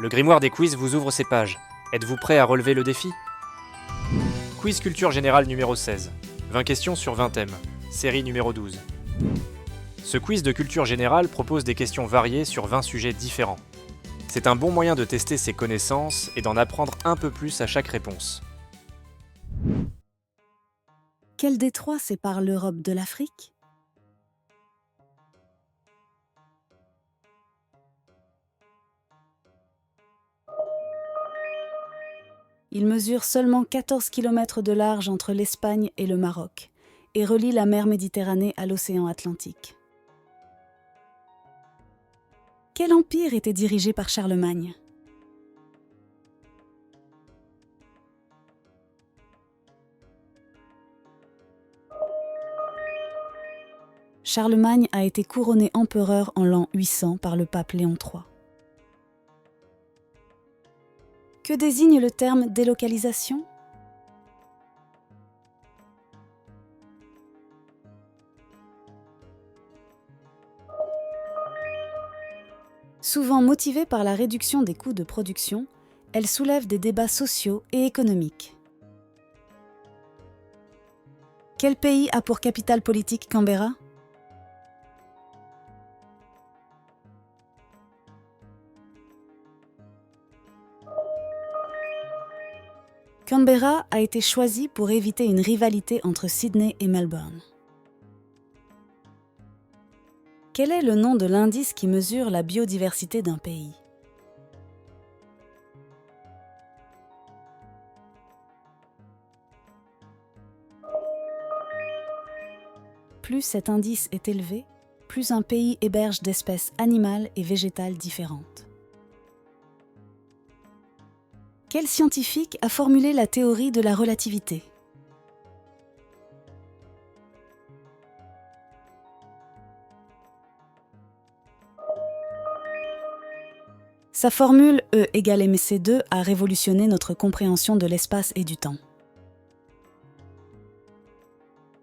Le grimoire des quiz vous ouvre ses pages. Êtes-vous prêt à relever le défi? Quiz culture générale numéro 16. 20 questions sur 20 thèmes. Série numéro 12. Ce quiz de culture générale propose des questions variées sur 20 sujets différents. C'est un bon moyen de tester ses connaissances et d'en apprendre un peu plus à chaque réponse. Quel détroit sépare l'Europe de l'Afrique? Il mesure seulement 14 km de large entre l'Espagne et le Maroc et relie la mer Méditerranée à l'océan Atlantique. Quel empire était dirigé par Charlemagne? Charlemagne a été couronné empereur en l'an 800 par le pape Léon III. Que désigne le terme délocalisation? Souvent motivée par la réduction des coûts de production, elle soulève des débats sociaux et économiques. Quel pays a pour capitale politique Canberra? Canberra a été choisi pour éviter une rivalité entre Sydney et Melbourne. Quel est le nom de l'indice qui mesure la biodiversité d'un pays? Plus cet indice est élevé, plus un pays héberge d'espèces animales et végétales différentes. Quel scientifique a formulé la théorie de la relativité? Sa formule E égale mc2 a révolutionné notre compréhension de l'espace et du temps.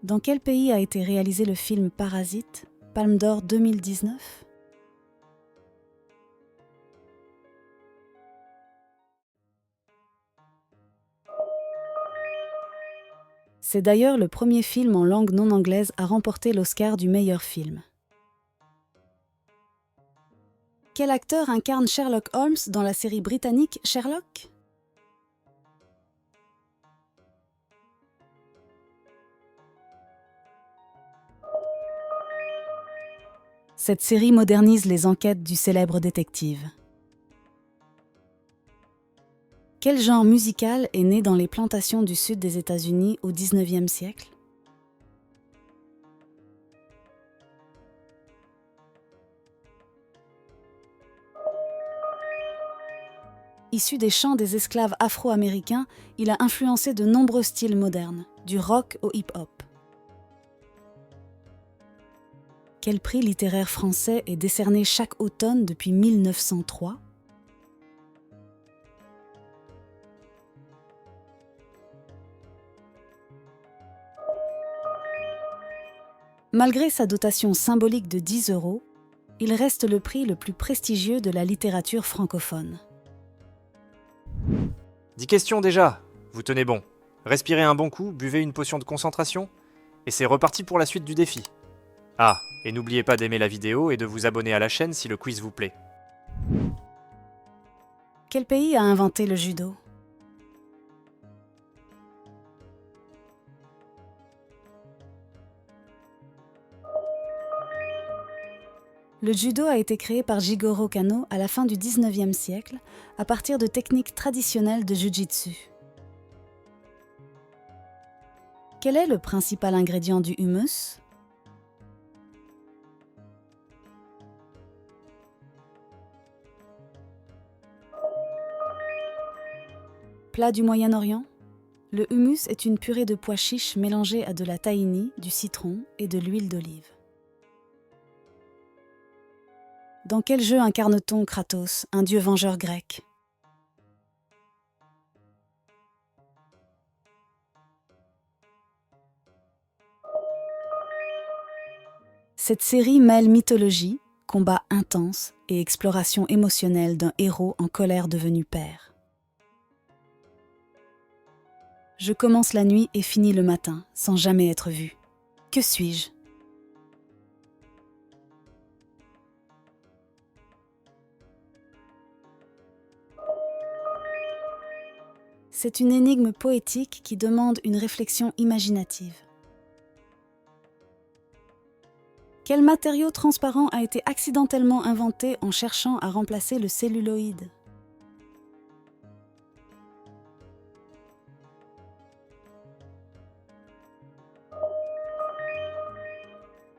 Dans quel pays a été réalisé le film Parasite, Palme d'Or 2019? C'est d'ailleurs le premier film en langue non anglaise à remporter l'Oscar du meilleur film. Quel acteur incarne Sherlock Holmes dans la série britannique Sherlock? Cette série modernise les enquêtes du célèbre détective. Quel genre musical est né dans les plantations du sud des États-Unis au XIXe siècle? Issu des chants des esclaves afro-américains, il a influencé de nombreux styles modernes, du rock au hip-hop. Quel prix littéraire français est décerné chaque automne depuis 1903? Malgré sa dotation symbolique de 10 €, il reste le prix le plus prestigieux de la littérature francophone. 10 questions déjà. Vous tenez bon. Respirez un bon coup, buvez une potion de concentration, et c'est reparti pour la suite du défi. Ah, et n'oubliez pas d'aimer la vidéo et de vous abonner à la chaîne si le quiz vous plaît. Quel pays a inventé le judo? Le judo a été créé par Jigoro Kano à la fin du XIXe siècle, à partir de techniques traditionnelles de jiu-jitsu. Quel est le principal ingrédient du hummus? Plat du Moyen-Orient? Le hummus est une purée de pois chiches mélangée à de la tahini, du citron et de l'huile d'olive. Dans quel jeu incarne-t-on Kratos, un dieu vengeur grec? Cette série mêle mythologie, combat intense et exploration émotionnelle d'un héros en colère devenu père. Je commence la nuit et finis le matin, sans jamais être vu. Que suis-je ? C'est une énigme poétique qui demande une réflexion imaginative. Quel matériau transparent a été accidentellement inventé en cherchant à remplacer le celluloïd ?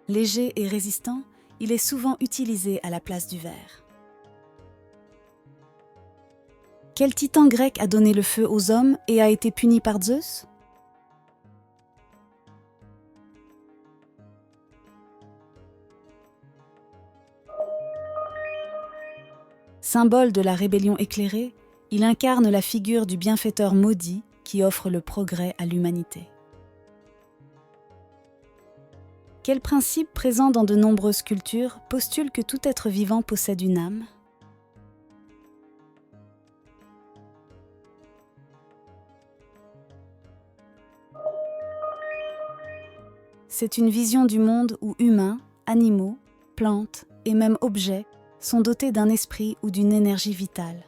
Léger et résistant, il est souvent utilisé à la place du verre. Quel titan grec a donné le feu aux hommes et a été puni par Zeus ? Symbole de la rébellion éclairée, il incarne la figure du bienfaiteur maudit qui offre le progrès à l'humanité. Quel principe présent dans de nombreuses cultures postule que tout être vivant possède une âme ? C'est une vision du monde où humains, animaux, plantes et même objets sont dotés d'un esprit ou d'une énergie vitale.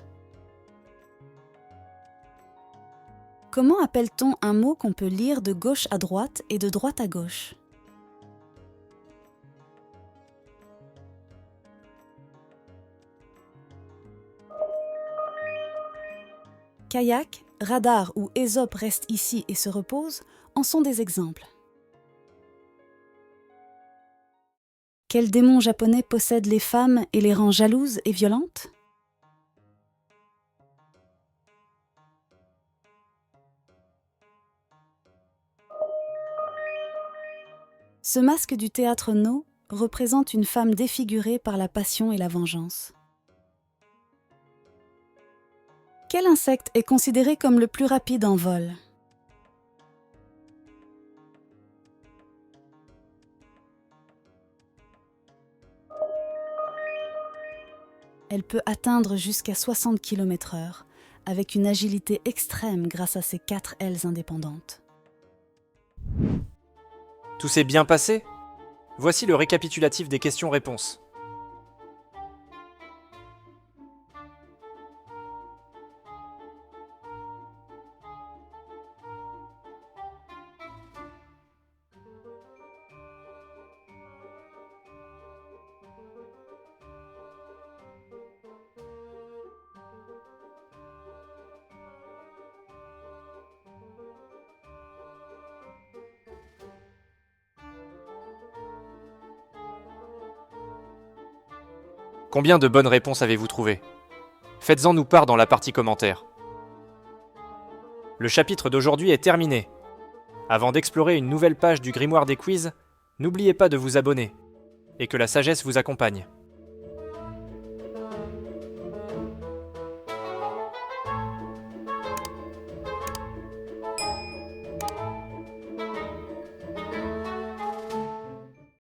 Comment appelle-t-on un mot qu'on peut lire de gauche à droite et de droite à gauche ? Kayak, radar ou Ésope reste ici et se repose en sont des exemples. Quel démon japonais possède les femmes et les rend jalouses et violentes ? Ce masque du théâtre No représente une femme défigurée par la passion et la vengeance. Quel insecte est considéré comme le plus rapide en vol ? Elle peut atteindre jusqu'à 60 km/h, avec une agilité extrême grâce à ses 4 ailes indépendantes. Tout s'est bien passé ? Voici le récapitulatif des questions-réponses. Combien de bonnes réponses avez-vous trouvé ? Faites-en nous part dans la partie commentaires. Le chapitre d'aujourd'hui est terminé. Avant d'explorer une nouvelle page du grimoire des quiz, n'oubliez pas de vous abonner et que la sagesse vous accompagne.